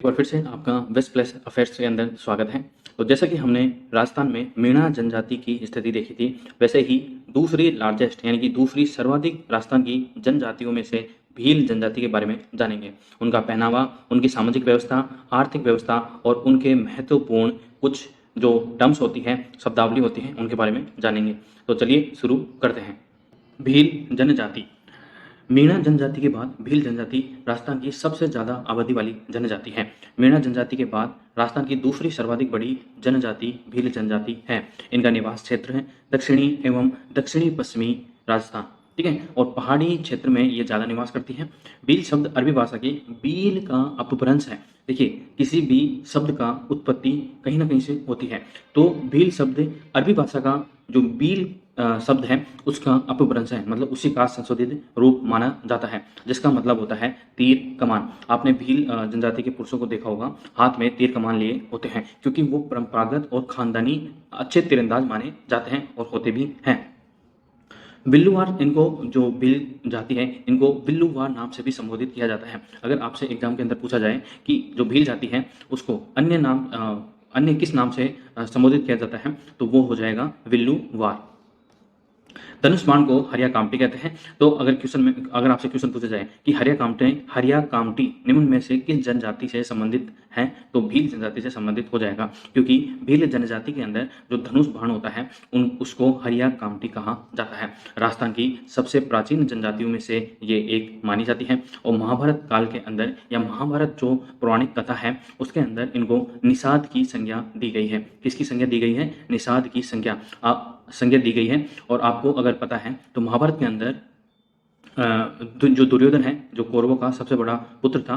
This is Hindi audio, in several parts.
एक बार फिर से आपका वेस्ट प्लेस अफेयर्स के अंदर स्वागत है। तो जैसा कि हमने राजस्थान में मीणा जनजाति की स्थिति देखी थी, वैसे ही दूसरी लार्जेस्ट यानी कि दूसरी सर्वाधिक राजस्थान की जनजातियों में से भील जनजाति के बारे में जानेंगे। उनका पहनावा, उनकी सामाजिक व्यवस्था, आर्थिक व्यवस्था और उनके महत्वपूर्ण कुछ जो टर्म्स होती हैं, शब्दावली होती हैं, उनके बारे में जानेंगे। तो चलिए शुरू करते हैं। भील जनजाति। मीणा जनजाति के बाद भील जनजाति राजस्थान की सबसे ज़्यादा आबादी वाली जनजाति है। मीणा जनजाति के बाद राजस्थान की दूसरी सर्वाधिक बड़ी जनजाति भील जनजाति है। इनका निवास क्षेत्र है दक्षिणी एवं दक्षिणी पश्चिमी राजस्थान, ठीक है, और पहाड़ी क्षेत्र में ये ज़्यादा निवास करती हैं। भील शब्द अरबी भाषा के बील का अपभ्रंश है। देखिए, किसी भी शब्द का उत्पत्ति कहीं ना कहीं से होती है, तो भील शब्द अरबी भाषा का जो बील शब्द है उसका अपभ्रंश है, मतलब उसी का संशोधित रूप माना जाता है, जिसका मतलब होता है तीर कमान। आपने भील जनजाति के पुरुषों को देखा होगा, हाथ में तीर कमान लिए होते हैं, क्योंकि वो परंपरागत और खानदानी अच्छे तीरंदाज माने जाते हैं और होते भी हैं। विल्लूवार, इनको जो भील जाति है इनको विल्लूवार नाम से भी संबोधित किया जाता है। अगर आपसे एग्जाम के अंदर पूछा जाए कि जो भील जाति है उसको अन्य किस नाम से संबोधित किया जाता है, तो वो हो जाएगा विल्लूवार। धनुष बाण को हरिया कामटी कहते हैं। तो अगर आपसे क्वेश्चन पूछा जाए कि हरिया कामटी निम्न में से किस जनजाति से संबंधित है, तो भील जनजाति से संबंधित हो जाएगा, क्योंकि भील जनजाति के अंदर जो धनुष बाण होता है उसको हरिया कामटी कहा जाता है। राजस्थान की सबसे प्राचीन जनजातियों में से ये एक मानी जाती है और महाभारत काल के अंदर या महाभारत जो पौराणिक कथा है उसके अंदर इनको निषाद की संज्ञा दी गई है। किसकी संज्ञा दी गई है? निषाद की संज्ञा दी गई है। और आपको अगर पता है तो महाभारत के अंदर जो दुर्योधन है, जो कौरवों का सबसे बड़ा पुत्र था,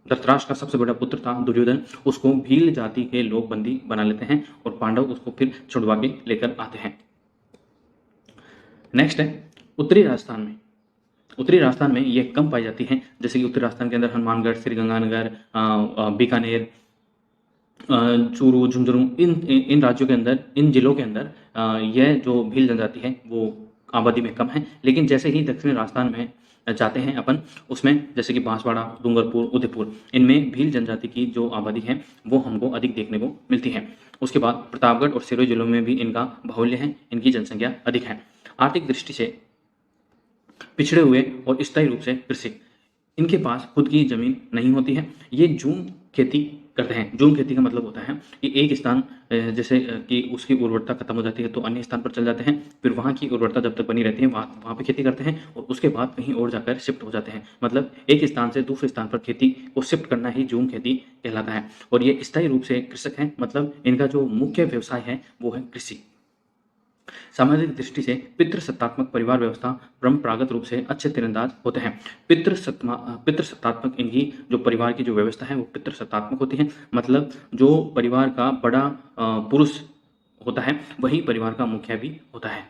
धृतराष्ट्र का सबसे बड़ा पुत्र था दुर्योधन, उसको भील जाति के लोग बंदी बना लेते हैं और पांडव उसको फिर छुड़वा के लेकर आते हैं। नेक्स्ट है उत्तरी राजस्थान में। उत्तरी राजस्थान में ये कम पाई जाती है, जैसे कि उत्तरी राजस्थान के अंदर हनुमानगढ़, श्रीगंगानगर, बीकानेर, चूरू, झुंझुनू, इन राज्यों के अंदर, इन जिलों के अंदर यह जो भील जनजाति है वो आबादी में कम है। लेकिन जैसे ही दक्षिणी राजस्थान में जाते हैं अपन, उसमें जैसे कि बांसवाड़ा, डूंगरपुर, उदयपुर, इनमें भील जनजाति की जो आबादी है वो हमको अधिक देखने को मिलती है। उसके बाद प्रतापगढ़ और सिरोही जिलों में भी इनका बाहुल्य है, इनकी जनसंख्या अधिक है। आर्थिक दृष्टि से पिछड़े हुए और स्थायी रूप से कृषि, इनके पास खुद की जमीन नहीं होती है। ये झूम खेती करते हैं। झूम खेती का मतलब होता है कि एक स्थान जैसे कि उसकी उर्वरता खत्म हो जाती है तो अन्य स्थान पर चल जाते हैं, फिर वहाँ की उर्वरता जब तक बनी रहती है वहाँ पे खेती करते हैं और उसके बाद कहीं और जाकर शिफ्ट हो जाते हैं। मतलब एक स्थान से दूसरे स्थान पर खेती को शिफ्ट करना ही झूम खेती कहलाता है। और ये स्थायी रूप से कृषक हैं, मतलब इनका जो मुख्य व्यवसाय है वो है कृषि। सामाजिक दृष्टि से पितृसत्तात्मक परिवार व्यवस्था परंपरागत रूप से अच्छे तीरंदाज होते हैं। पितृसत्तात्मक इनकी जो परिवार की जो व्यवस्था है वो पितृसत्तात्मक होती है, मतलब जो परिवार का बड़ा पुरुष होता है वही परिवार का मुखिया भी होता है।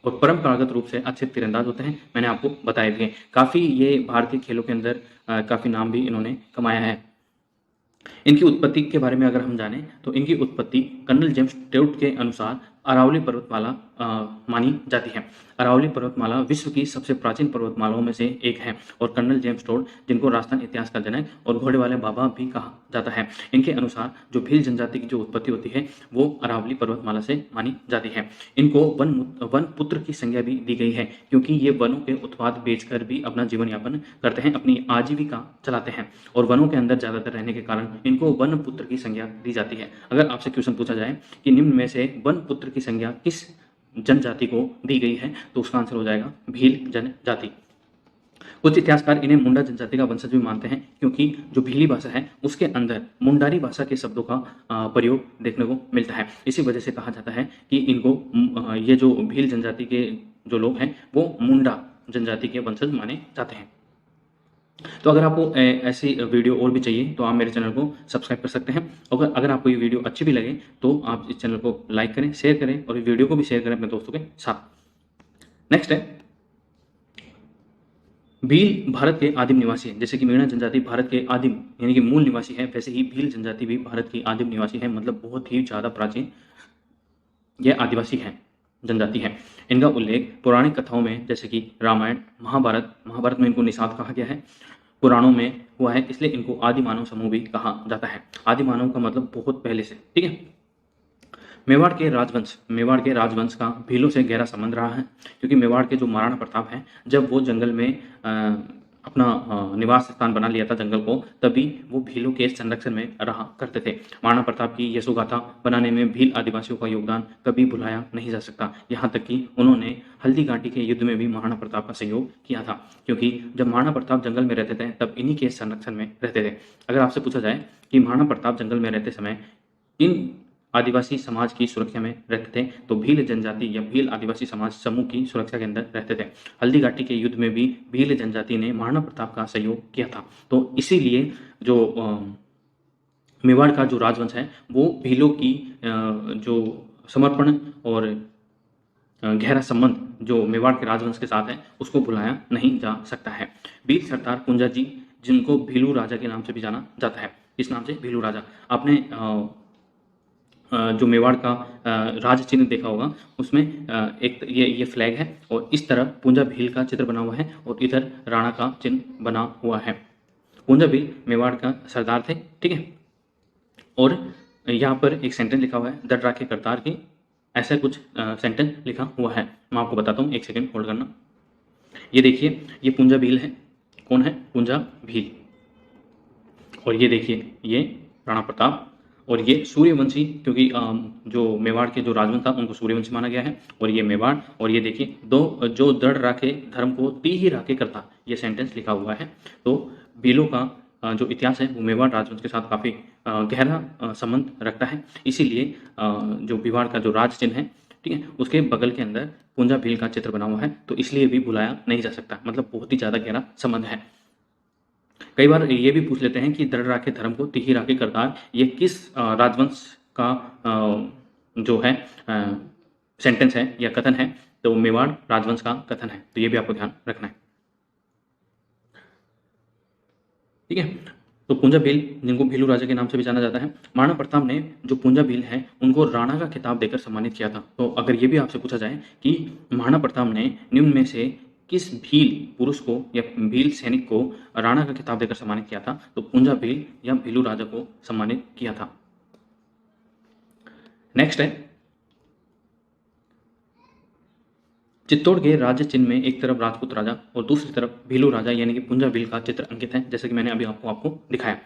और परंपरागत रूप से अच्छे तीरंदाज होते हैं, मैंने आपको बताए थे। काफ़ी ये भारतीय खेलों के अंदर काफ़ी नाम भी इन्होंने कमाया है। इनकी उत्पत्ति के बारे में अगर हम जानें तो इनकी उत्पत्ति कर्नल जेम्स टेउट के अनुसार अरावली पर्वतमाला मानी जाती है। अरावली पर्वतमाला विश्व की सबसे प्राचीन पर्वतमालाओं में से एक है और कर्नल जेम्स टोड, जिनको राजस्थान इतिहास का जनक और घोड़े वाले बाबा भी कहा जाता है, इनके अनुसार जो भील जनजाति की जो उत्पत्ति होती है वो अरावली पर्वतमाला से मानी जाती है। इनको वन पुत्र की संज्ञा भी दी गई है, क्योंकि ये वनों के उत्पाद बेचकर भी अपना जीवन यापन करते हैं, अपनी आजीविका चलाते हैं और वनों के अंदर ज़्यादातर रहने के कारण इनको वन पुत्र की संज्ञा दी जाती है। अगर आपसे क्वेश्चन पूछा जाए कि निम्न में से वन पुत्र की संज्ञा किस जनजाति को दी गई है, तो उसका आंसर हो जाएगा भील जनजाति। कुछ इतिहासकार इन्हें मुंडा जनजाति का वंशज भी मानते हैं, क्योंकि जो भीली भाषा है उसके अंदर मुंडारी भाषा के शब्दों का प्रयोग देखने को मिलता है। इसी वजह से कहा जाता है कि इनको ये जो भील जनजाति के जो लोग हैं वो मुंडा जनजाति के वंशज माने जाते हैं। तो अगर आपको ऐसी वीडियो और भी चाहिए तो आप मेरे चैनल को सब्सक्राइब कर सकते हैं। अगर आपको ये वीडियो अच्छी भी लगे तो आप इस चैनल को लाइक करें, शेयर करें और इस वीडियो को भी शेयर करें अपने दोस्तों के साथ। नेक्स्ट है भील भारत के आदिम निवासी है। जैसे कि मीणा जनजाति भारत के आदिम यानी कि मूल निवासी है, वैसे ही भील जनजाति भी भारत की आदिम निवासी है, मतलब बहुत ही ज़्यादा प्राचीन यह आदिवासी है, जनजाति है। इनका उल्लेख पौराणिक कथाओं में जैसे कि रामायण, महाभारत में इनको निषाद कहा गया है। पुराणों में हुआ है, इसलिए इनको आदि मानव समूह भी कहा जाता है। आदि मानव का मतलब बहुत पहले से, ठीक है। मेवाड़ के राजवंश का भीलों से गहरा संबंध रहा है, क्योंकि मेवाड़ के जो महाराणा प्रताप हैं, जब वो जंगल में अपना निवास स्थान बना लिया था जंगल को, तभी वो भीलों के संरक्षण में रहा करते थे। महाराणा प्रताप की यशोगाथा बनाने में भील आदिवासियों का योगदान कभी भुलाया नहीं जा सकता। यहाँ तक कि उन्होंने हल्दी घाटी के युद्ध में भी महाराणा प्रताप का सहयोग किया था, क्योंकि जब महाराणा प्रताप जंगल में रहते थे तब इन्हीं के संरक्षण में रहते थे। अगर आपसे पूछा जाए कि महाराणा प्रताप जंगल में रहते समय इन आदिवासी समाज की सुरक्षा में रहते थे, तो भील जनजाति या भील आदिवासी समाज समूह की सुरक्षा के अंदर रहते थे। हल्दी घाटी के युद्ध में भी भील जनजाति ने महाराणा प्रताप का सहयोग किया था। तो इसीलिए जो मेवाड़ का जो राजवंश है वो भीलों की जो समर्पण और गहरा संबंध जो मेवाड़ के राजवंश के साथ है उसको भुलाया नहीं जा सकता है। वीर सरदार पुंजा जी, जिनको भीलू राजा के नाम से भी जाना जाता है, इस नाम से भीलू राजा। आपने जो मेवाड़ का राज चिन्ह देखा होगा, उसमें एक ये फ्लैग है और इस तरह पूंजा भील का चित्र बना हुआ है और इधर राणा का चिन्ह बना हुआ है। पूंजा भील मेवाड़ का सरदार थे, ठीक है। और यहाँ पर एक सेंटेंस लिखा हुआ है, दर्द राखे करतार की, ऐसा कुछ सेंटेंस लिखा हुआ है। मैं आपको बताता हूँ, एक सेकेंड होल्ड करना। ये देखिए, ये पूंजा भील है। कौन है? पूंजा भील। और ये देखिए, ये राणा प्रताप। और ये सूर्यवंशी, क्योंकि जो मेवाड़ के जो राजवंश था उनको सूर्यवंशी माना गया है। और ये मेवाड़, और ये देखिए, दो जो दृढ़ राखे धर्म को ती ही राखे करता, ये सेंटेंस लिखा हुआ है। तो भीलों का जो इतिहास है वो मेवाड़ राजवंश के साथ काफ़ी गहरा संबंध रखता है। इसीलिए जो मेवाड़ का जो राज चिन्ह है, ठीक है, उसके बगल के अंदर पूंजा भील का चित्र बना हुआ है, तो इसलिए भी भुलाया नहीं जा सकता। मतलब बहुत ही ज़्यादा गहरा संबंध है। कई बार ये भी पूछ लेते हैं कि दृढ़ राखे धर्म को तिही राखे करतार, ये किस राजवंश का जो है सेंटेंस है या कथन है? तो मेवाड़ राजवंश का कथन है। तो ये भी आपको ध्यान रखना है, ठीक है। तो पूंजा भील, जिनको भीलू राजा के नाम से भी जाना जाता है, महाराणा प्रताप ने जो पूंजा भील हैं उनको राणा का खिताब देकर सम्मानित किया था। तो अगर ये भी आपसे पूछा जाए कि महाराणा प्रताप ने निम्न में से किस भील पुरुष को या भील सैनिक को राणा का खिताब देकर सम्मानित किया था, तो पूंजा भील या भीलू राजा को सम्मानित किया था। नेक्स्ट है, चित्तौड़ के राज्य चिन्ह में एक तरफ राजपूत राजा और दूसरी तरफ भीलू राजा यानी कि पूंजा भील का चित्र अंकित है, जैसे कि मैंने अभी आपको दिखाया।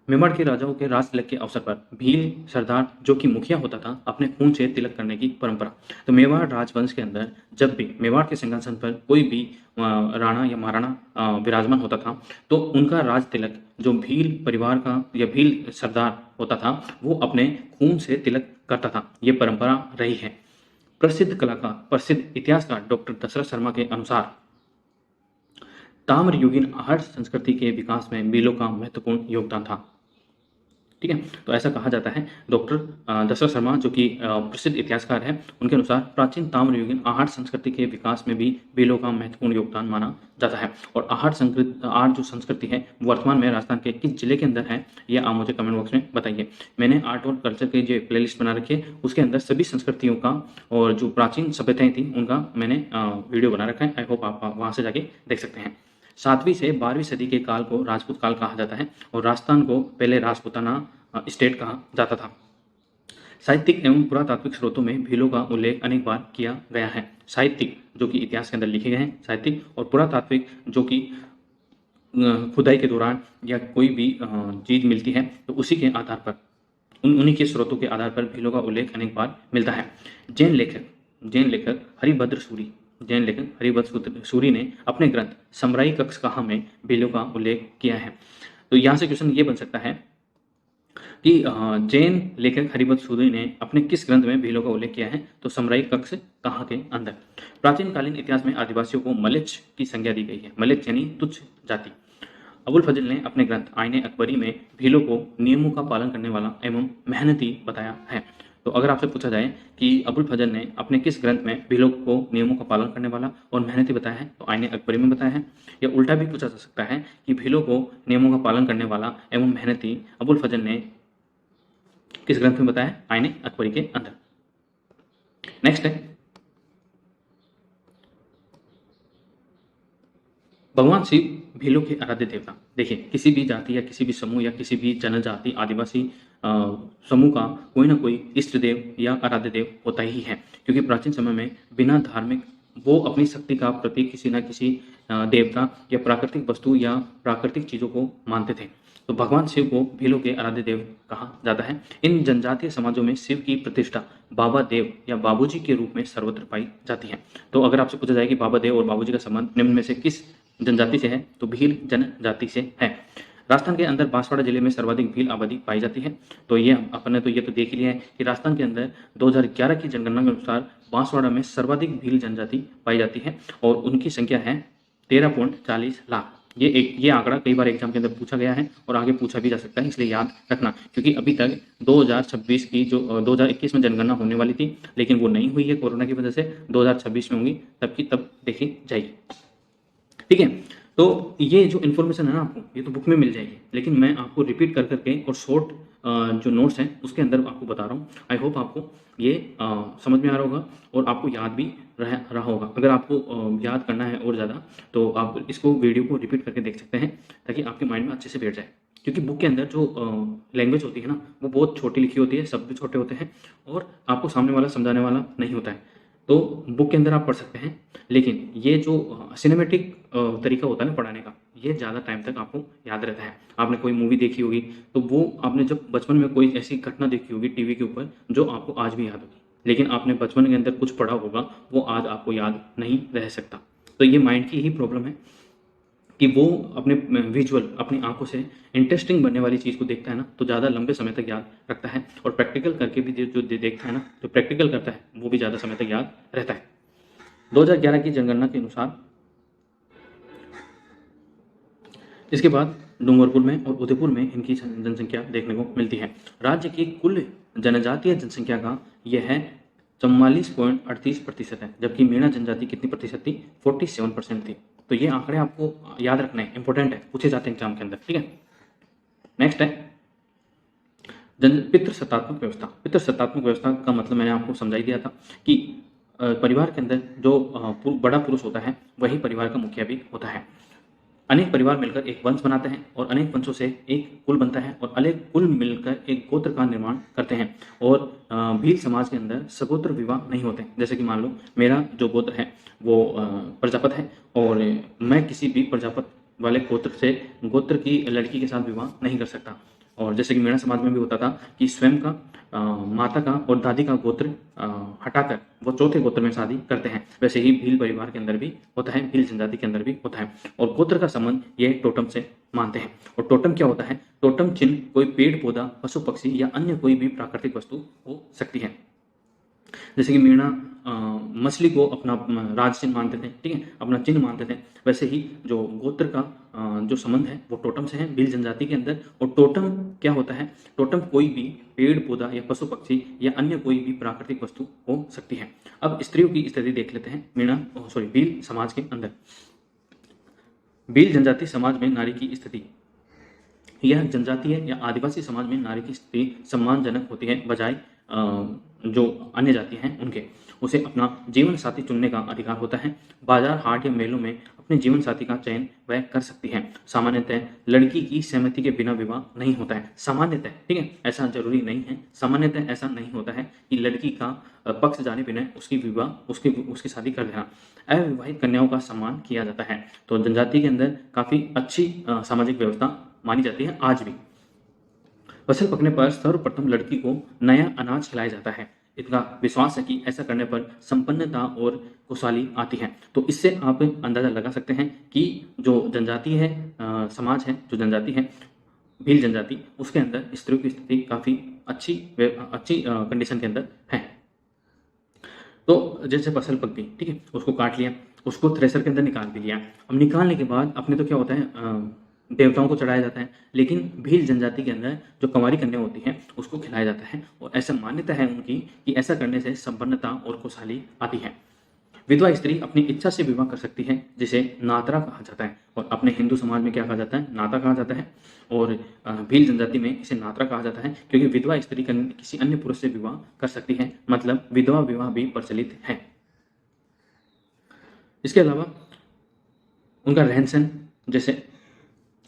मेवाड़ के राजाओं के राज तिलक के अवसर पर भील सरदार, जो कि मुखिया होता था, अपने खून से तिलक करने की परंपरा। तो मेवाड़ राजवंश के अंदर जब भी मेवाड़ के सिंहासन पर कोई भी राणा या महाराणा विराजमान होता था, तो उनका राज तिलक जो भील परिवार का या भील सरदार होता था, वो अपने खून से तिलक करता था। ये परंपरा रही है। प्रसिद्ध कलाकार, प्रसिद्ध इतिहासकार डॉक्टर दशरथ शर्मा के अनुसार ताम्रयुगीन आहट संस्कृति के विकास में भीलों का महत्वपूर्ण योगदान था, ठीक है। तो ऐसा कहा जाता है। डॉक्टर दशरथ शर्मा, जो कि प्रसिद्ध इतिहासकार हैं, उनके अनुसार प्राचीन ताम्रयुगीन आहट संस्कृति के विकास में भी भीलों का महत्वपूर्ण योगदान माना जाता है। और आहट जो संस्कृति है वर्तमान में राजस्थान के किस जिले के अंदर है, ये आप मुझे कमेंट बॉक्स में बताइए। मैंने आर्ट और कल्चर की जो प्लेलिस्ट बना रखी है उसके अंदर सभी संस्कृतियों का और जो प्राचीन सभ्यताएं थी उनका मैंने वीडियो बना रखा है। आई होप आप वहाँ से जाके देख सकते हैं। 7वीं से 12वीं सदी के काल को राजपूत काल कहा जाता है और राजस्थान को पहले राजपूताना स्टेट कहा जाता था। साहित्यिक एवं पुरातात्विक स्रोतों में भीलों का उल्लेख अनेक बार किया गया है। साहित्यिक, जो कि इतिहास के अंदर लिखे गए हैं साहित्यिक, और पुरातात्विक, जो कि खुदाई के दौरान या कोई भी चीज़ मिलती है तो उसी के आधार पर, उन्हीं के स्रोतों के आधार पर भीलों का उल्लेख अनेक बार मिलता है। जैन लेखक हरिभद्र सूरी ने अपने ग्रंथ समराई कक्ष कहा में भीलों का उल्लेख किया है। तो यहाँ से क्वेश्चन ये बन सकता है कि जैन लेखक हरिभद्र सूरी ने अपने किस ग्रंथ में भीलों का उल्लेख किया है, तो समराई कक्ष कहा के अंदर। प्राचीन कालीन इतिहास में आदिवासियों को मलेच्छ की संज्ञा दी गई है। मलेच्छ यानी तुच्छ जाति। अबुल फजल ने अपने ग्रंथ आईने अकबरी में भीलों को नियमों का पालन करने वाला एवं मेहनती बताया है। तो अगर आपसे पूछा जाए कि अबुल फजल ने अपने किस ग्रंथ में भीलों को नियमों का पालन करने वाला और मेहनती बताया है, तो आईने अकबरी में बताया है। या उल्टा भी पूछा जा सकता है कि भीलों को नियमों का पालन करने वाला एवं मेहनती अबुल फजल ने किस ग्रंथ में बताया? आईने अकबरी के अंदर। नेक्स्ट है, भगवान शिव भीलों के आराध्य देवता। देखिए, किसी भी जाति या किसी भी समूह या किसी भी जनजाति आदिवासी समूह का कोई ना कोई इष्ट देव या आराध्य देव होता ही है, क्योंकि प्राचीन समय में बिना धार्मिक वो अपनी शक्ति का प्रतीक किसी न किसी देवता या प्राकृतिक वस्तु या प्राकृतिक चीज़ों को मानते थे। तो भगवान शिव को भीलों के आराध्य देव कहा जाता है। इन जनजातीय समाजों में शिव की प्रतिष्ठा बाबा देव या बाबूजी के रूप में सर्वत्र पाई जाती है। तो अगर आपसे पूछा जाए कि बाबा देव और बाबूजी का संबंध निम्न में से किस जनजाति से है, तो भील जनजाति से है। राजस्थान के अंदर बांसवाड़ा जिले में सर्वाधिक भील आबादी पाई जाती है। तो ये अपन ने तो देख लिया है कि राजस्थान के अंदर 2011 की जनगणना के अनुसार बांसवाड़ा में सर्वाधिक भील जनजाति पाई जाती है और उनकी संख्या है 13.40 लाख। ये आंकड़ा कई बार एग्जाम के अंदर पूछा गया है और आगे पूछा भी जा सकता है, इसलिए याद रखना, क्योंकि अभी तक 2026 की जो 2021 में जनगणना होने वाली थी, लेकिन वो नहीं हुई है कोरोना की वजह से। 2026 में होंगी, तब की तब देखी जाएगी। ठीक है, तो ये जो इन्फॉर्मेशन है ना आपको, ये तो बुक में मिल जाएगी, लेकिन मैं आपको रिपीट कर करके और शॉर्ट जो नोट्स हैं उसके अंदर आपको बता रहा हूँ। आई होप आपको ये समझ में आ रहा होगा और आपको याद भी रहा होगा। अगर आपको याद करना है और ज़्यादा, तो आप इसको वीडियो को रिपीट करके देख सकते हैं, ताकि आपके माइंड में अच्छे से बैठ जाए। क्योंकि बुक के अंदर जो लैंग्वेज होती है ना, वो बहुत छोटी लिखी होती है, शब्द भी छोटे होते हैं और आपको सामने वाला समझाने वाला नहीं होता है। तो बुक के अंदर आप पढ़ सकते हैं, लेकिन ये जो सिनेमेटिक तरीका होता है ना पढ़ाने का, ये ज़्यादा टाइम तक आपको याद रहता है। आपने कोई मूवी देखी होगी, तो वो आपने जब बचपन में कोई ऐसी घटना देखी होगी टीवी के ऊपर, जो आपको आज भी याद होगी, लेकिन आपने बचपन के अंदर कुछ पढ़ा होगा, वो आज आपको याद नहीं रह सकता। तो ये माइंड की ही प्रॉब्लम है कि वो अपने विजुअल अपनी आंखों से इंटरेस्टिंग बनने वाली चीज़ को देखता है ना, तो ज़्यादा लंबे समय तक याद रखता है, और प्रैक्टिकल करके भी जो देखता है ना, जो प्रैक्टिकल करता है, वो भी ज़्यादा समय तक याद रहता है। 2011 की जनगणना के अनुसार इसके बाद डूंगरपुर में और उदयपुर में इनकी जनसंख्या देखने को मिलती है। राज्य की कुल जनजातीय जनसंख्या का यह है 44.38% है, जबकि मीणा जनजाति कितनी प्रतिशत थी? 47% थी। तो ये आंकड़े आपको याद रखने हैं, इंपॉर्टेंट है, पूछे जाते हैं एग्जाम के अंदर। ठीक है, नेक्स्ट है पितृसत्तात्मक व्यवस्था। पितृसत्तात्मक व्यवस्था का मतलब मैंने आपको समझाई दिया था कि परिवार के अंदर जो बड़ा पुरुष होता है, वही परिवार का मुखिया भी होता है। अनेक परिवार मिलकर एक वंश बनाते हैं और अनेक वंशों से एक कुल बनता है और अनेक कुल मिलकर एक गोत्र का निर्माण करते हैं। और भील समाज के अंदर सगोत्र विवाह नहीं होते। जैसे कि मान लो मेरा जो गोत्र है वो प्रजापत है और मैं किसी भी प्रजापत वाले गोत्र की लड़की के साथ विवाह नहीं कर सकता। और जैसे कि मेरा समाज में भी होता था कि स्वयं का माता का और दादी का गोत्र हटाकर वो चौथे गोत्र में शादी करते हैं, वैसे ही भील परिवार के अंदर भी होता है, भील जनजाति के अंदर भी होता है। और गोत्र का संबंध ये टोटम से मानते हैं। और टोटम क्या होता है? टोटम चिन्ह कोई पेड़ पौधा, पशु पक्षी या अन्य कोई भी प्राकृतिक वस्तु हो सकती है। जैसे कि मीणा मछली को अपना राज चिन्ह मानते थे, ठीक है, अपना चिन्ह मानते थे, वैसे ही जो गोत्र का जो संबंध है वो टोटम से है भील जनजाति के अंदर। और टोटम क्या होता है? टोटम कोई भी पेड़ पौधा या पशु पक्षी या अन्य कोई भी प्राकृतिक वस्तु हो सकती है। अब स्त्रियों की स्थिति देख लेते हैं भील समाज के अंदर। भील जनजाति समाज में नारी की स्थिति, यह जनजातीय या आदिवासी समाज में नारी की स्थिति सम्मानजनक होती है, बजाय जो अन्य जाति हैं उनके। उसे अपना जीवन साथी चुनने का अधिकार होता है। बाजार, हाट या मेलों में अपने जीवन साथी का चयन वह कर सकती है। सामान्यतः लड़की की सहमति के बिना विवाह नहीं होता है। सामान्यतः, ठीक है, ऐसा जरूरी नहीं है। सामान्यतः ऐसा नहीं होता है कि लड़की का पक्ष जाने बिना उसकी विवाह उसकी शादी कर देना। अविवाहित कन्याओं का सम्मान किया जाता है। तो जनजाति के अंदर काफ़ी अच्छी सामाजिक व्यवस्था मानी जाती है आज भी। फसल पकने पर सर्वप्रथम लड़की को नया अनाज खिलाया जाता है। इतना विश्वास है कि ऐसा करने पर संपन्नता और खुशहाली आती है। तो इससे आप अंदाजा लगा सकते हैं कि जो जनजाति है, समाज है, जो जनजाति है भील जनजाति, उसके अंदर स्त्रियों की स्थिति काफ़ी अच्छी कंडीशन के अंदर है। तो जैसे फसल पक गई, ठीक है, उसको काट लिया, उसको थ्रेसर के अंदर निकाल भी लिया। अब निकालने के बाद अपने तो क्या होता है, देवताओं को चढ़ाया जाता है, लेकिन भील जनजाति के अंदर जो कुंवारी कन्या होती है उसको खिलाया जाता है। और ऐसा मान्यता है उनकी कि ऐसा करने से संपन्नता और खुशहाली आती है। विधवा स्त्री अपनी इच्छा से विवाह कर सकती है, जिसे नातरा कहा जाता है। और अपने हिंदू समाज में क्या कहा जाता है? नाता कहा जाता है। और भील जनजाति में इसे नातरा कहा जाता है, क्योंकि विधवा स्त्री किसी अन्य पुरुष से विवाह कर सकती है, मतलब विधवा विवाह भी प्रचलित है। इसके अलावा उनका रहन सहन जैसे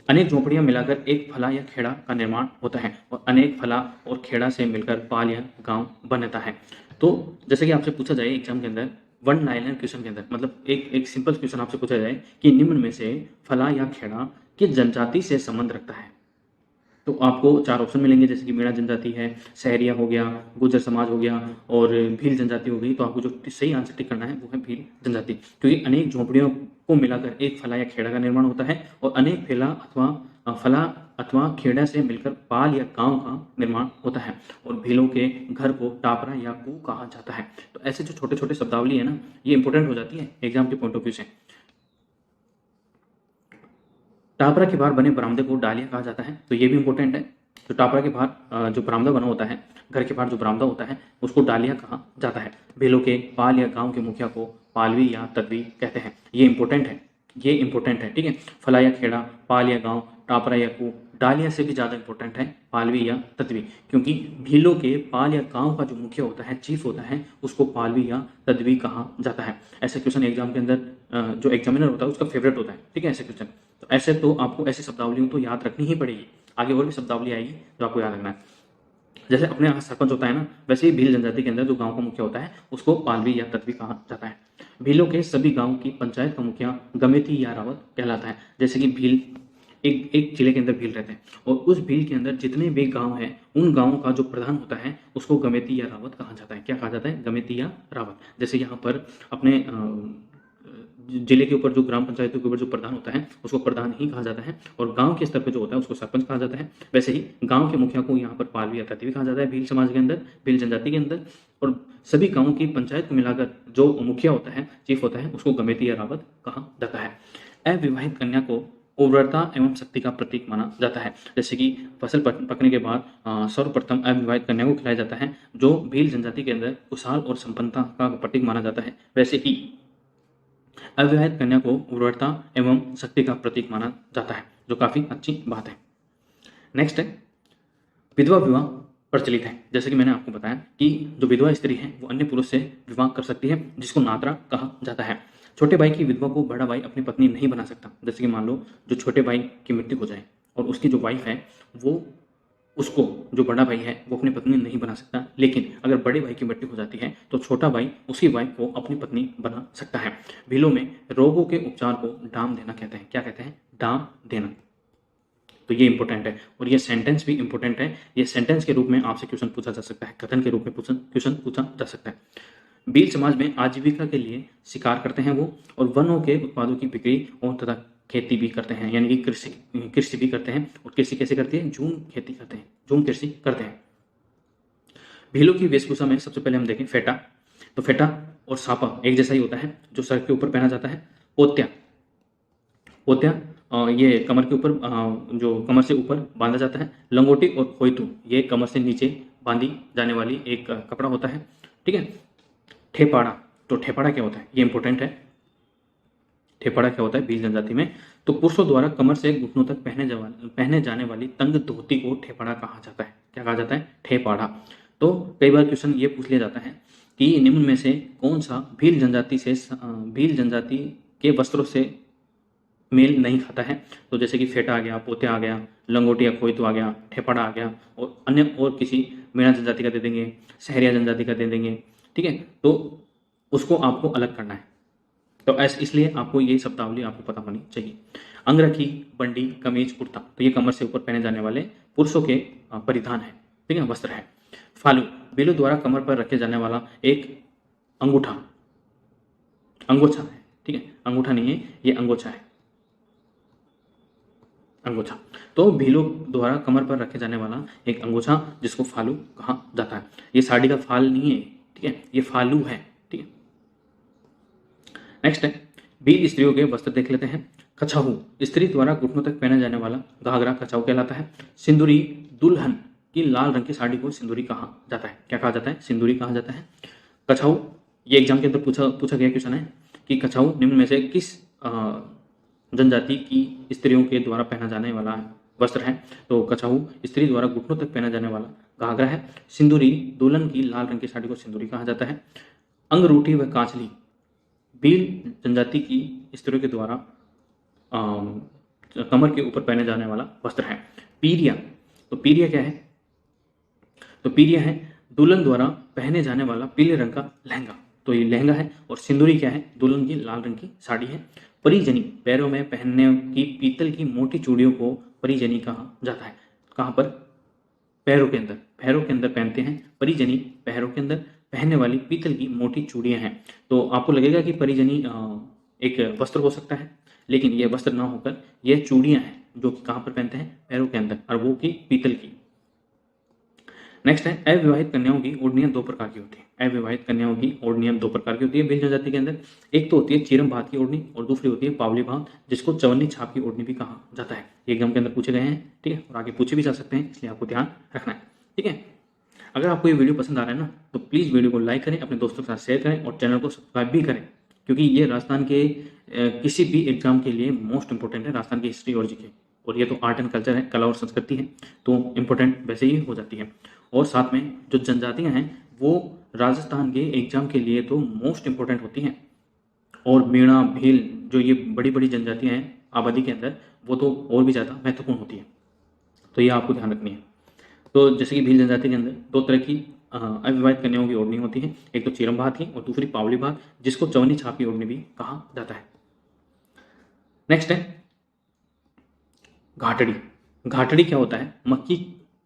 अनेक झोपड़ियां मिलाकर एक फला या खेड़ा का निर्माण होता है और अनेक फला और खेड़ा से मिलकर पाल या गांव बनता है। तो जैसे कि आपसे पूछा जाए एग्जाम के अंदर वन लाइनर क्वेश्चन के अंदर, मतलब एक एक सिंपल क्वेश्चन आपसे पूछा जाए कि निम्न में से फला या खेड़ा किस जनजाति से संबंध रखता है, तो आपको 4 ऑप्शन मिलेंगे, जैसे कि मीणा जनजाति है, सहरिया हो गया, गुर्जर समाज हो गया और भील जनजाति हो गई। तो आपको जो सही आंसर टिक करना है वो है भील जनजाति, क्योंकि अनेक झोपड़ियों को मिलाकर एक फला या खेड़ा का निर्माण होता है और अनेक फैला अथवा फला अथवा खेड़ा से मिलकर पाल या गांव का निर्माण होता है और भीलों के घर को टापरा या कू कहा जाता है। तो ऐसे जो छोटे छोटे शब्दावली है ना, ये इंपॉर्टेंट हो जाती है एग्जाम के पॉइंट ऑफ व्यू से। टापरा के बाहर बने बरामदे को डालिया कहा जाता है, तो ये भी इंपॉर्टेंट है। तो टापरा के बाहर जो बरामदा बना होता है, घर के बाहर जो बरामदा होता है उसको डालिया कहा जाता है। भीलों के पाल या गांव के मुखिया को पालवी या तदवी कहते हैं। ये इंपॉर्टेंट है, ये इंपॉर्टेंट है, ठीक है। फला या खेड़ा, पाल या गांव, टापरा या कू, डालिया से भी ज़्यादा इंपॉर्टेंट है पालवी या तदवी, क्योंकि भीलों के पाल या गांव का जो मुखिया होता है, चीफ होता है, उसको पालवी या तदवी कहा जाता है। ऐसे क्वेश्चन एग्जाम के अंदर जो एग्जामिनर होता है उसका फेवरेट होता है, ठीक है, ऐसे क्वेश्चन। तो ऐसे तो आपको ऐसी शब्दावलियों तो याद रखनी ही पड़ेगी, आगे और भी शब्दावली आएगी जो आपको याद रखना है। जैसे अपने यहाँ सरपंच होता है ना, वैसे ही भील जनजाति के अंदर जो गांव का मुखिया होता है उसको पालवी या तत्वी कहा जाता है। भीलों के सभी गांव की पंचायत का मुखिया गमेती या रावत कहलाता है। जैसे कि भील एक एक जिले के अंदर भील रहते हैं और उस भील के अंदर जितने भी गांव हैं उन गांवों का जो प्रधान होता है उसको गमेती या रावत कहा जाता है। क्या कहा जाता है? गमेती या रावत। जैसे यहाँ पर अपने जिले के ऊपर जो ग्राम पंचायतों के ऊपर जो प्रधान होता है उसको प्रधान ही कहा जाता है और गांव के स्तर पर जो होता है उसको सरपंच कहा जाता है। वैसे ही गांव के मुखिया को यहाँ पर पालवी या तत्वी कहा जाता है भील समाज के अंदर, भील जनजाति के अंदर। और सभी गांवों की पंचायत को मिलाकर जो मुखिया होता है, चीफ होता है, उसको गमेती या रावत कहा जाता है। अविवाहित कन्या को उर्वरता एवं शक्ति का प्रतीक माना जाता है। जैसे कि फसल पकने के बाद सर्वप्रथम अविवाहित कन्या को खिलाया जाता है, जो भील जनजाति के अंदर खुशहाल और संपन्नता का प्रतीक माना जाता है। वैसे ही अविवाहित कन्या को उर्वरता एवं शक्ति का प्रतीक माना जाता है, जो काफी अच्छी बात है। नेक्स्ट है विधवा विवाह प्रचलित है। जैसे कि मैंने आपको बताया कि जो विधवा स्त्री है वो अन्य पुरुष से विवाह कर सकती है, जिसको नातरा कहा जाता है। छोटे भाई की विधवा को बड़ा भाई अपनी पत्नी नहीं बना सकता। जैसे कि मान लो जो छोटे भाई की मृत्यु हो जाए और उसकी जो वाइफ है वो उसको, जो बड़ा भाई है वो अपनी पत्नी नहीं बना सकता, लेकिन अगर बड़े भाई की मृत्यु हो जाती है तो छोटा भाई उसकी वाइफ को अपनी पत्नी बना सकता है। भीलों में रोगों के उपचार को डाम देना कहते हैं। क्या कहते हैं? डाम देना। तो ये इंपॉर्टेंट है और ये सेंटेंस भी इंपॉर्टेंट है। ये सेंटेंस के रूप में आपसे क्वेश्चन पूछा जा सकता है, कथन के रूप में क्वेश्चन पूछा जा सकता है। भील समाज में आजीविका के लिए शिकार करते हैं वो, और वनों के उत्पादों की बिक्री और तथा खेती भी करते हैं, यानी कि कृषि भी करते हैं। और कृषि कैसे करती है? झूम खेती करते हैं, झूम कृषि करते हैं। भीलों की वेशभूषा में सबसे पहले हम देखें फेटा। तो फेटा और सापा एक जैसा ही होता है, जो सर के ऊपर पहना जाता है। पोत्या, पोत्या ये कमर के ऊपर, जो कमर से ऊपर बांधा जाता है। लंगोटी और खोइतू ये कमर से नीचे बांधी जाने वाली एक कपड़ा होता है, ठीक है। ठेपाड़ा, तो ठेपाड़ा क्या होता है? ये इंपॉर्टेंट है। ठेपाड़ा क्या होता है भील जनजाति में? तो पुरुषों द्वारा कमर से घुटनों तक पहने जाने वाली तंग धोती को ठेपाड़ा कहा जाता है। क्या कहा जाता है? ठेपाड़ा। तो कई बार क्वेश्चन ये पूछ लिया जाता है कि निम्न में से कौन सा भील जनजाति के वस्त्रों से मेल नहीं खाता है? तो जैसे कि फेटा आ गया, पोत्या आ गया, लंगोटिया खोइतो आ गया, ठेपाड़ा आ गया, और अन्य और किसी मीणा जनजाति का दे देंगे, सहरिया जनजाति का दे देंगे, ठीक है। तो उसको आपको अलग करना है। तो ऐसे इसलिए आपको ये शब्दावली आपको पता होनी चाहिए। अंगरखी, बंडी, कमीज, कुर्ता, तो ये कमर से ऊपर पहने जाने वाले पुरुषों के परिधान है, ठीक है, वस्त्र है। फालू, भीलों द्वारा कमर पर रखे जाने वाला एक अंगूठा, अंगोछा है, ठीक है, अंगूठा नहीं है, ये अंगोछा है, अंगोछा। तो भीलों द्वारा कमर पर रखे जाने वाला एक अंगोछा जिसको फालू कहा जाता है। ये साड़ी का फाल नहीं है, ठीक है, ये फालू है, ठीक है। नेक्स्ट है भील स्त्रियों के वस्त्र देख लेते हैं। कछाहू, स्त्री द्वारा घुटनों तक पहना जाने वाला घाघरा कछाहू कहलाता है। सिंदूरी, दुल्हन की लाल रंग की साड़ी को सिंदूरी कहा जाता है। क्या कहा जाता है? सिंदूरी कहा जाता है। कछाहू, ये एग्जाम के अंदर पूछा गया क्वेश्चन है कि कछाहू निम्न में से किस जनजाति की स्त्रियों के द्वारा पहना जाने वाला वस्त्र है? तो कछाहू स्त्री द्वारा घुटनों तक पहना जाने वाला घाघरा है। सिंदूरी, दुल्हन की लाल रंग की साड़ी को सिंदूरी कहा जाता है। अंगरूठी व कांचली, भील जनजाति की स्त्रियों के द्वारा कमर के ऊपर पहने जाने वाला वस्त्र है। पीरिया, तो पीरिया क्या है? तो पीरिया है दुल्हन द्वारा पहने जाने वाला पीले रंग का लहंगा। तो ये लहंगा है। और सिंदूरी क्या है? दुल्हन की लाल रंग की साड़ी है। परिजनी, पैरों में पहनने की पीतल की मोटी चूड़ियों को परिजनी कहा जाता है। कहाँ पर? पैरों के अंदर, पैरों के अंदर पहनते हैं। परिजनी पैरों के अंदर पहनने वाली पीतल की मोटी चूड़ियां हैं। तो आपको लगेगा कि परिजनी एक वस्त्र हो सकता है, लेकिन यह वस्त्र ना होकर यह चूड़ियां हैं जो कहाँ पर पहनते हैं? पैरों के अंदर, और वो की पीतल की। नेक्स्ट है अविवाहित कन्याओं की ओढ़नियां दो प्रकार की होती है। अविवाहित कन्याओं की ओढ़नियां दो प्रकार की होती है भील जनजाति के अंदर। एक तो होती है चीरम भात की ओढ़नी और दूसरी होती है पावली भात, जिसको चवन्नी छाप की ओढ़नी भी कहा जाता है। ये एग्जाम के अंदर पूछे गए हैं, ठीक है, और आगे पूछे भी जा सकते हैं, इसलिए आपको ध्यान रखना है, ठीक है। अगर आपको ये वीडियो पसंद आ रहा है ना, तो प्लीज़ वीडियो को लाइक करें, अपने दोस्तों के साथ शेयर करें और चैनल को सब्सक्राइब भी करें, क्योंकि ये राजस्थान के किसी भी एग्जाम के लिए मोस्ट इंपॉर्टेंट है, राजस्थान की हिस्ट्री और जीके। और ये तो आर्ट एंड कल्चर है, कला और संस्कृति है, तो इम्पोर्टेंट वैसे ही हो जाती है। और साथ में जो जनजातियां हैं वो राजस्थान के एग्जाम के लिए तो मोस्ट इंपॉर्टेंट होती हैं। और मीणा, भील, जो ये बड़ी बड़ी जनजातियां हैं आबादी के अंदर, वो तो और भी ज़्यादा महत्वपूर्ण होती है। तो ये आपको ध्यान रखनी है। तो जैसे कि भील जनजाति के अंदर दो तरह की अविवाहित कन्याओं की ओढ़नी होती है, एक तो चीरम भात की और दूसरी पावली भात, जिसको चवन्नी छाप की ओढ़नी भी कहा जाता है। नेक्स्ट है घाटड़ी। घाटड़ी क्या होता है? मक्की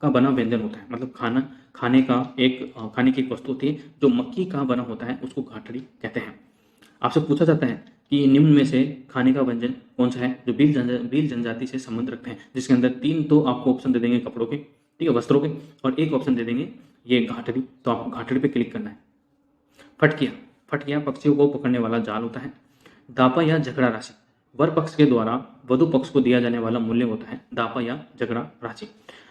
का बना व्यंजन होता है, मतलब खाने की एक वस्तु होती है जो मक्की का बना होता है, उसको घाटड़ी कहते हैं। आपसे पूछा जाता है कि निम्न में से खाने का व्यंजन कौन सा है जो भील जनजाति से संबंध रखते हैं, जिसके अंदर 3 तो आपको ऑप्शन दे देंगे कपड़ों के, ठीक है, वस्त्रों के, और एक ऑप्शन दे देंगे ये घाटड़ी। तो आपको घाटड़ी पे क्लिक करना है। फटकिया, फटकिया पक्षियों को पकड़ने वाला जाल होता है। दापा या झगड़ा राशि, वर पक्ष के द्वारा वधु पक्ष को दिया जाने वाला मूल्य होता है दापा या झगड़ा राशि।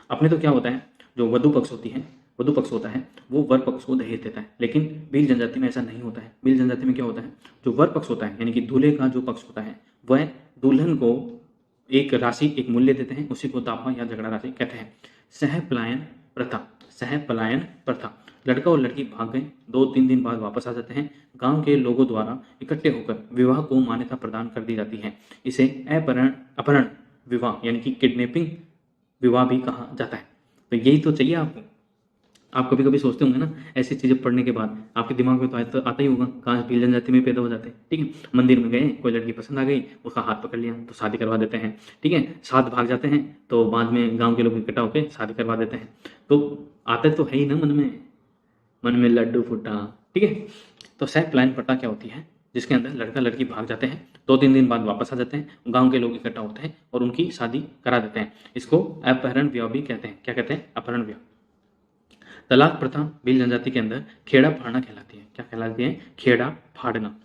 अपने तो क्या होता है, जो वधु पक्ष होता है वो वर पक्ष को दहेज देता है, लेकिन भील जनजाति में ऐसा नहीं होता है। भील जनजाति में क्या होता है, जो वर पक्ष होता है यानी कि दूल्हे का जो पक्ष होता है, वह दुल्हन को एक राशि, एक मूल्य देते हैं, उसी को दापा या झगड़ा राशि कहते हैं। सहपलायन प्रथा, सहपलायन प्रथा, लड़का और लड़की भाग गए, 2-3 दिन बाद वापस आ जाते हैं। गांव के लोगों द्वारा इकट्ठे होकर विवाह को मान्यता प्रदान कर दी जाती है। इसे अपहरण विवाह यानी कि किडनैपिंग विवाह भी कहा जाता है। तो यही तो चाहिए आपको। आप कभी कभी सोचते होंगे ना, ऐसी चीज़ें पढ़ने के बाद आपके दिमाग में तो आता ही होगा, काश भील जनजाति में पैदा हो जाते, ठीक है। मंदिर में गए, कोई लड़की पसंद आ गई, उसका हाथ पकड़ लिया तो शादी करवा देते हैं, ठीक है। साथ भाग जाते हैं तो बाद में गांव के लोग इकट्ठा होकर शादी करवा देते हैं। तो आता तो है ही ना मन में लड्डू फूटा, ठीक है। तो सह प्लान प्रथा क्या होती है, जिसके अंदर लड़का लड़की भाग जाते हैं, 2-3 दिन बाद वापस आ जाते हैं, गांव के लोग इकट्ठा होते हैं और उनकी शादी करा देते हैं। इसको अपहरण विवाह भी कहते हैं। क्या कहते हैं? अपहरण विवाह। तलाक प्रथा भील जनजाति के अंदर खेड़ा फाड़ना कहलाती है। क्या कहलाती है? खेड़ा फाड़ना।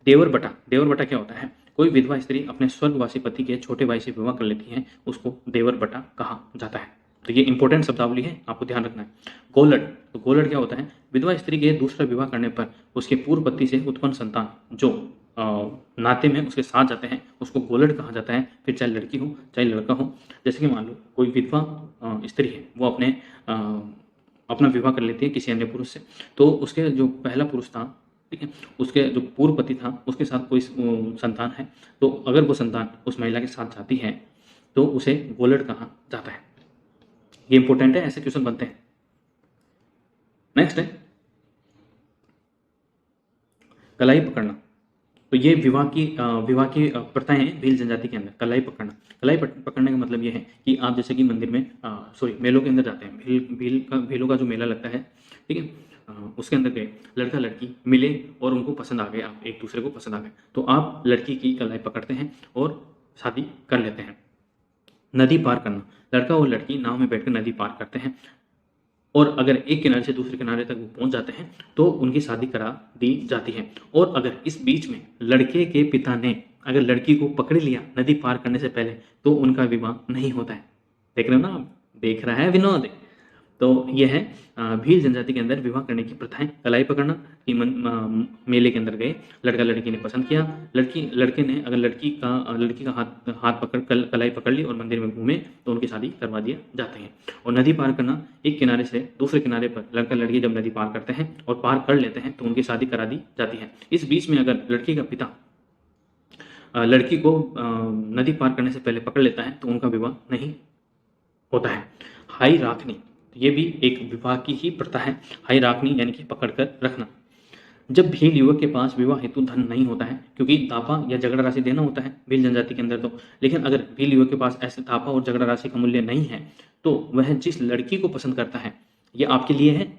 देवर बटा, देवर बटा क्या होता है? कोई विधवा स्त्री अपने स्वर्गवासी पति के छोटे भाई से विवाह कर लेती है, उसको देवर बटा कहा जाता है। तो ये इंपॉर्टेंट शब्दावली है, आपको ध्यान रखना है। गोलड, तो गोलड क्या होता है? विधवा स्त्री के दूसरा विवाह करने पर उसके पूर्व पति से उत्पन्न संतान जो नाते में उसके साथ जाते हैं, उसको गोलड कहा जाता है। फिर चाहे लड़की हो चाहे लड़का हो। जैसे कि मान लो कोई विधवा स्त्री है, वो अपना विवाह कर लेती है किसी अन्य पुरुष से, तो उसके जो पहला पुरुष था, ठीक है, उसके जो पूर्व पति था, उसके साथ कोई संतान है, तो अगर वो संतान उस महिला के साथ जाती है तो उसे गोलड कहा जाता है। ये इंपॉर्टेंट है, ऐसे क्वेश्चन बनते हैं। नेक्स्ट है कलाई पकड़ना। तो ये विवाह की प्रथाएं हैं भील जनजाति के अंदर। कलाई पकड़ना, पकड़ने का मतलब ये है कि आप जैसे कि मंदिर में मेलों के अंदर जाते हैं, भीलों का जो मेला लगता है, ठीक है, उसके अंदर गए, लड़का लड़की मिले और उनको पसंद आ गए, आप एक दूसरे को पसंद आ गए, तो आप लड़की की कलाई पकड़ते हैं और शादी कर लेते हैं। नदी पार करना, लड़का और लड़की नाव में बैठकर नदी पार करते हैं और अगर एक किनारे से दूसरे किनारे तक वो पहुंच जाते हैं तो उनकी शादी करा दी जाती है। और अगर इस बीच में लड़के के पिता ने अगर लड़की को पकड़ लिया नदी पार करने से पहले, तो उनका विवाह नहीं होता है। देख रहे हो ना आप? देख रहा है विनोद? तो यह है भील जनजाति के अंदर विवाह करने की प्रथाएं। कलाई पकड़ना कि मेले के अंदर गए, लड़का लड़की ने पसंद किया, लड़के ने अगर लड़की का हाथ पकड़ कलाई पकड़ ली और मंदिर में घूमे तो उनकी शादी करवा दिया जाते हैं। और नदी पार करना, एक किनारे से दूसरे किनारे पर लड़का लड़की जब नदी पार करते हैं और पार कर लेते हैं तो उनकी शादी करा दी जाती है। इस बीच में अगर लड़की का पिता लड़की को नदी पार करने से पहले पकड़ लेता है तो उनका विवाह नहीं होता है। हाई राखनी, ये भी एक विवाह की ही प्रथा है। हाई राखनी यानी कि पकड़ कर रखना। जब भील युवक के पास विवाह हेतु धन नहीं होता है, क्योंकि दापा या झगड़ा राशि देना होता है भील जनजाति के अंदर तो, लेकिन अगर भील युवक के पास ऐसे दापा और झगड़ा राशि का मूल्य नहीं है तो वह जिस लड़की को पसंद करता है, ये आपके लिए है,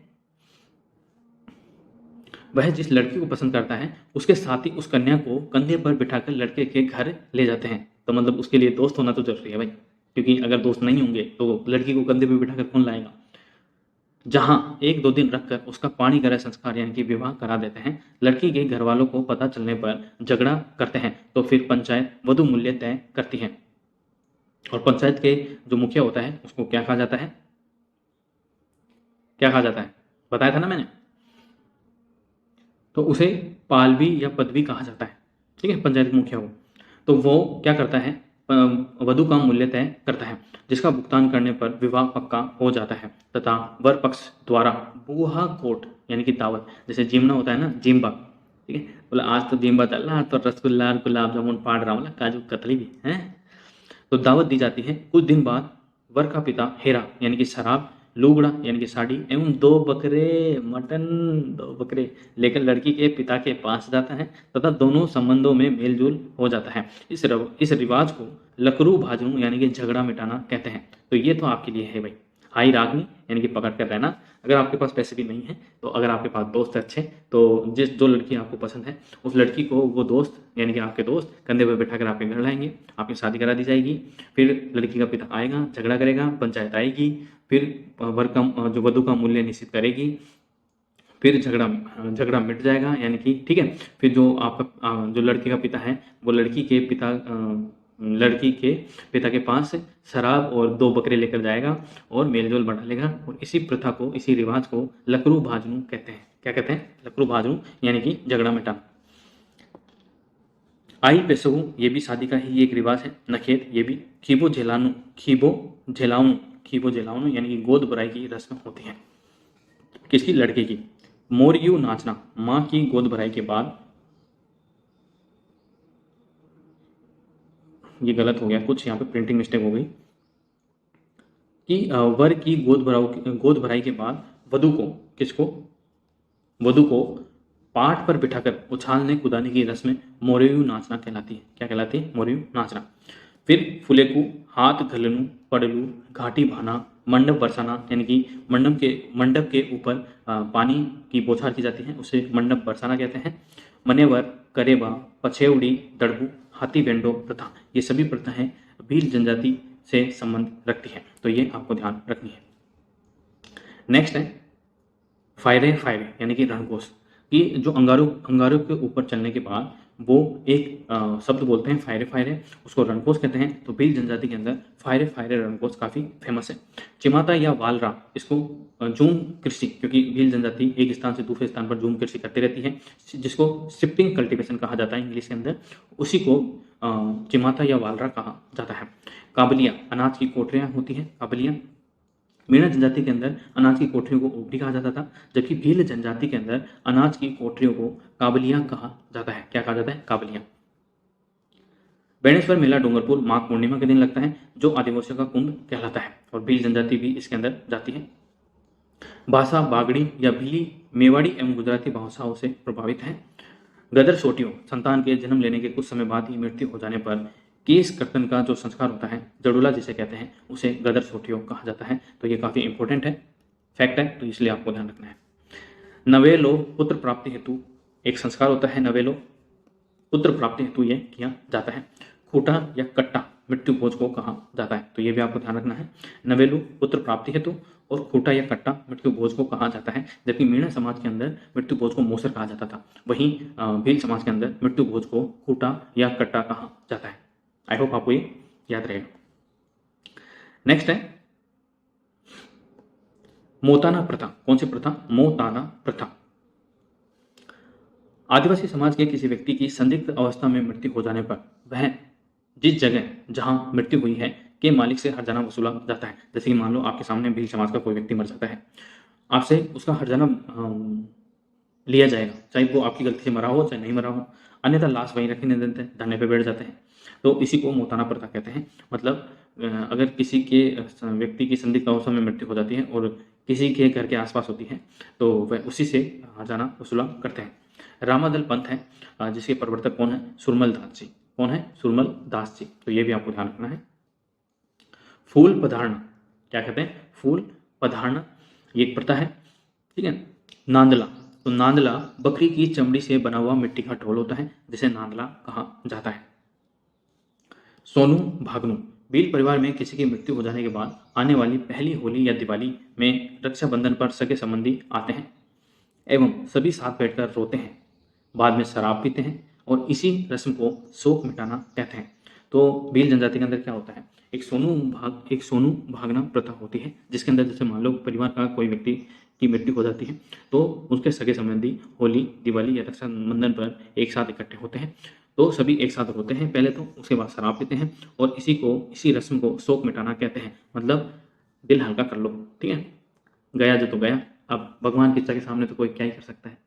वह जिस लड़की को पसंद करता है उसके साथ ही उस कन्या को कंधे पर बिठाकर लड़के के घर ले जाते हैं। तो मतलब उसके लिए दोस्त होना तो जरूरी है भाई, क्योंकि अगर दोस्त नहीं होंगे तो लड़की को कंधे पर बिठाकर कौन लाएगा। जहां 1-2 दिन रखकर उसका पाणी ग्रह संस्कार यानी कि विवाह करा देते हैं। लड़की के घर वालों को पता चलने पर झगड़ा करते हैं तो फिर पंचायत वधु मूल्य तय करती है, और पंचायत के जो मुखिया होता है उसको क्या कहा जाता है, क्या कहा जाता है, बताया था ना मैंने, तो उसे पालवी या पदवी कहा जाता है। ठीक है, पंचायत मुखिया हो तो वो क्या करता है, वधु का मूल्य तय करता है, जिसका भुगतान करने पर विवाह पक्का हो जाता है तथा वर पक्ष द्वारा बुहा कोट यानी कि दावत, जैसे जिमना होता है ना, जिम्बा, ठीक है, बोला आज तो जिम्बा चल रहा, तो रसगुल्ला गुलाब जामुन पाड़ रहा हूँ, काजू कतली भी है, तो दावत दी जाती है। कुछ दिन बाद वर का पिता हेरा यानी कि शराब, लुगड़ा यानी कि साड़ी एवं 2 बकरे मटन, 2 बकरे लेकर लड़की के पिता के पास जाता है तथा दोनों संबंधों में मेलजोल हो जाता है। इस रिवाज को लकरू भाजनू यानी कि झगड़ा मिटाना कहते हैं। तो ये तो आपके लिए है भाई, हाई रागनी यानी कि पकड़ कर रहना। अगर आपके पास पैसे भी नहीं है तो अगर आपके पास दोस्त अच्छे, तो जो लड़की आपको पसंद है उस लड़की को वो दोस्त यानी कि आपके दोस्त कंधे पर बैठा कर आपके घर लाएंगे, आपकी शादी करा दी जाएगी। फिर लड़की का पिता आएगा, झगड़ा करेगा, पंचायत आएगी, फिर वर का जो वधु का मूल्य निश्चित करेगी, फिर झगड़ा मिट जाएगा यानी कि ठीक है। फिर जो आपका जो लड़के का पिता है वो लड़की के पिता के पास शराब और 2 बकरे लेकर जाएगा और मेलजोल बढ़ा लेगा, और इसी प्रथा को, इसी रिवाज को लकरू भाजनू कहते हैं। क्या कहते हैं? लकरू भाजनू यानी कि झगड़ा मिटाना। आई पेशगु, ये भी शादी का ही एक रिवाज है। नखेत, ये भी। खीबो झेलाउनु यानी कि गोद भराई की रस्म होती है। किसकी? लड़के की। मोरयू नाचना, माँ की गोद भराई के बाद, ये गलत हो गया कुछ, यहाँ पे प्रिंटिंग मिस्टेक हो गई कि वर की गोद भराई के बाद वधु को, किसको? वधु को पाठ पर बिठाकर उछालने कूदाने की रस्म मोरयू नाचना कहलाती है। क्या कहलाती है? मोरयू नाचना। फिर फुलेकू, हाथ घलनू, पड़लू, घाटी भाना, मंडप बरसाना यानी कि मंडप के ऊपर पानी की बौछार की जाती है, उसे मंडप बरसाना कहते हैं। मनेवर, करेबा, पछेवड़ी, दड़बू, हाथी बेंडो प्रथा, ये सभी प्रथाएं भील जनजाति से संबंध रखती है, तो ये आपको ध्यान रखनी है। नेक्स्ट है फायरे यानी कि रणकोष, कि जो अंगारों के ऊपर चलने के बाद वो एक शब्द बोलते हैं फायरे, उसको रणकोष कहते हैं। तो भील जनजाति के अंदर फायरे रणकोष काफ़ी फेमस है। चिमाता या वालरा, इसको जूम कृषि, क्योंकि भील जनजाति एक स्थान से दूसरे स्थान पर जूम कृषि करती रहती है, जिसको शिफ्टिंग कल्टीवेशन कहा जाता है इंग्लिश के अंदर, उसी को चिमाता या वालरा कहा जाता है। काबलिया, अनाज की कोठरियाँ होती हैं काबलिया। मीणा जनजाति के अंदर अनाज की कोठरियों को ओपड़ी कहा जाता था, जबकि भील जनजाति के अंदर अनाज की कोठरियों को काबलियां कहा जाता है। क्या कहा जाता है? काबलियां। बेणेश्वर मेला डूंगरपुर माघ पूर्णिमा के दिन लगता है, जो आदिवासियों का कुंभ कहलाता है, और भील जनजाति भी इसके अंदर जाती है। भाषा बागड़ी या भीली, मेवाड़ी एवं गुजराती भाषाओं से प्रभावित है। गदर सोटियों, संतान के जन्म लेने के कुछ समय बाद ही मृत्यु हो जाने पर केस कर्तन का जो संस्कार होता है, जड़ूला जिसे कहते हैं, उसे गदर सोटियों कहा जाता है। तो ये काफ़ी इंपॉर्टेंट है, फैक्ट है, तो इसलिए आपको ध्यान रखना है। नवेलो, पुत्र प्राप्ति हेतु एक संस्कार होता है। नवेलो, पुत्र प्राप्ति हेतु ये किया जाता है। खूटा या कट्टा, मृत्यु भोज को कहा जाता है, तो ये भी आपको ध्यान रखना है। नवेलू पुत्र प्राप्ति हेतु और खूटा या कट्टा मृत्यु भोज को कहा जाता है, जबकि मीणा समाज के अंदर मृत्यु भोज को मोसर कहा जाता था। वहीं भील समाज के अंदर मृत्यु भोज को खूटा या कट्टा कहा जाता है। आई होप आपको ये याद रहेगा। नेक्स्ट है मोताना प्रथा। कौन सी प्रथा? मोताना प्रथा। आदिवासी समाज के किसी व्यक्ति की संदिग्ध अवस्था में मृत्यु हो जाने पर वह जिस जगह जहां मृत्यु हुई है के मालिक से हर्जाना वसूला जाता है। जैसे कि मान लो आपके सामने भील समाज का कोई व्यक्ति मर जाता है, आपसे उसका हर्जाना लिया जाएगा, चाहे वो आपकी गलती से मरा हो चाहे नहीं मरा हो। अन्यथा लाश वहीं रखी नहीं देते, धरने पे बैठ जाते हैं। तो इसी को मौताना प्रथा कहते हैं। मतलब अगर किसी के व्यक्ति की संदिग्ध अवस्था में मृत्यु हो जाती है और किसी के घर के आसपास होती है तो वह उसी से हर्जाना वसूला करते हैं। रामादल पंथ है जिसके प्रवर्तक कौन है? सुरमल दास जी। कौन है? सुरमल दास जी। तो ये भी आपको ध्यान रखना है। फूल पधारना, क्या कहते हैं? फूल पधारना, ये एक प्रथा है, ठीक है। नांदला, तो नांदला बकरी की चमड़ी से बना हुआ मिट्टी का ढोल होता है जिसे नांदला कहा जाता है। सोनू भागनू, भील परिवार में किसी की मृत्यु हो जाने के बाद आने वाली पहली होली या दिवाली में रक्षाबंधन पर सगे संबंधी आते हैं एवं सभी साथ बैठकर रोते हैं, बाद में शराब पीते हैं और इसी रस्म को शोक मिटाना कहते हैं। तो भील जनजाति के अंदर क्या होता है? एक सोनू भागना प्रथा होती है जिसके अंदर जैसे मान लो परिवार का कोई व्यक्ति की मृत्यु हो जाती है तो उसके सगे संबंधी होली, दिवाली या रक्षाबंधन पर एक साथ इकट्ठे होते हैं। तो सभी एक साथ रोते हैं पहले तो, उसके बाद शराब पीते हैं और इसी रस्म को शोक मिटाना कहते हैं। मतलब दिल हल्का कर लो, ठीक है। गया जो तो गया, अब भगवान की इच्छा के सामने तो कोई क्या ही कर सकता है।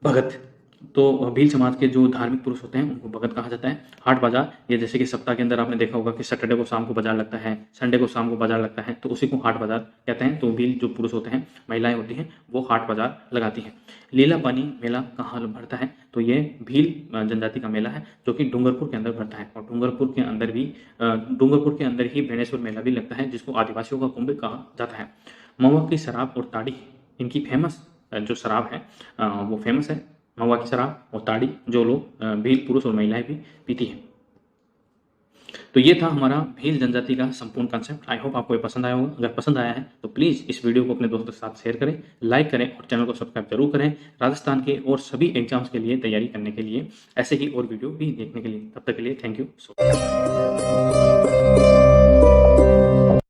भगत, तो भील समाज के जो धार्मिक पुरुष होते हैं उनको भगत कहा जाता है। हाट बाजार, ये जैसे कि सप्ताह के अंदर आपने देखा होगा कि सैटरडे को शाम को बाजार लगता है, संडे को शाम को बाजार लगता है, तो उसी को हाट बाजार कहते हैं। तो भील जो पुरुष होते हैं, महिलाएं होती हैं, वो हाट बाजार लगाती हैं। लीला पानी मेला कहाँ भरता है? तो ये भील जनजाति का मेला है जो कि डूंगरपुर के अंदर भरता है। और डूंगरपुर के अंदर ही बेणेश्वर मेला भी लगता है जिसको आदिवासियों का कुंभ कहा जाता है। महुआ की शराब और ताड़ी इनकी फेमस जो शराब है वो फेमस है। महुआ की शराब और ताड़ी जो लोग भील पुरुष और महिलाएं भी पीती हैं। तो ये था हमारा भील जनजाति का संपूर्ण कंसेप्ट। आई होप आपको ये पसंद आया होगा। अगर पसंद आया है तो प्लीज़ इस वीडियो को अपने दोस्तों के साथ शेयर करें, लाइक करें और चैनल को सब्सक्राइब जरूर करें। राजस्थान के और सभी एग्जाम्स के लिए तैयारी करने के लिए ऐसे ही और वीडियो भी देखने के लिए। तब तक के लिए थैंक यू सो मच।